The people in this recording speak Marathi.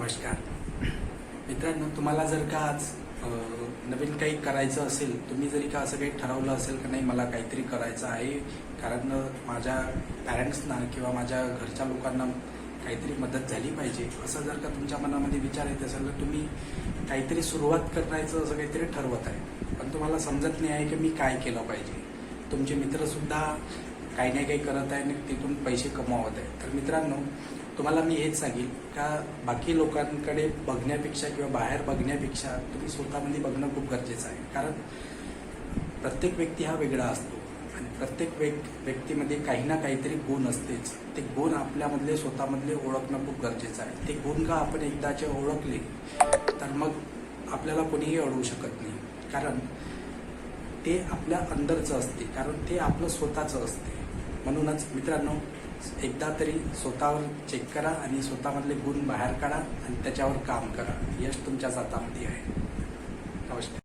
नमस्कार मित्रांनो, तुम्हाला जर का आज नवीन काही करायचं असेल, तुम्ही जरी का असं काही ठरवलं असेल की नाही मला काहीतरी करायचं आहे, कारण माझ्या पॅरेंट्सना किंवा माझ्या घरच्या लोकांना काहीतरी मदत झाली पाहिजे, असं जर का तुमच्या मनामध्ये विचार येत असेल तर तुम्ही काहीतरी सुरुवात करायचं असं काहीतरी ठरवत आहे, पण तुम्हाला समजत नाही आहे की मी काय केलं पाहिजे. तुमचे मित्रसुद्धा काही ना काही करत आहे आणि तिथून पैसे कमावत आहे. तर मित्रांनो, तुम्हाला मी हेच सांगेल का बाकी लोकांकडे बघण्यापेक्षा किंवा बाहेर बघण्यापेक्षा तुम्ही स्वतःमध्ये बघणं खूप गरजेचं आहे. कारण प्रत्येक व्यक्ती हा वेगळा असतो आणि प्रत्येक व्यक्तीमध्ये काही ना काहीतरी गुण असतेच. ते गुण आपल्यामधले स्वतःमधले ओळखणं खूप गरजेचं आहे. ते गुण का आपण एकदाचे ओळखले तर मग आपल्याला कोणीही अडवू शकत नाही, कारण ते आपल्या अंदरचं असते, कारण ते आपलं स्वतःचं असते. म्हणूनच मित्रांनो, एकदा तरी स्वतःवर चेक करा आणि स्वतःमधले गुण बाहेर काढा आणि त्याच्यावर काम करा. यश तुमच्याच हातामध्ये आहे. नमस्कार.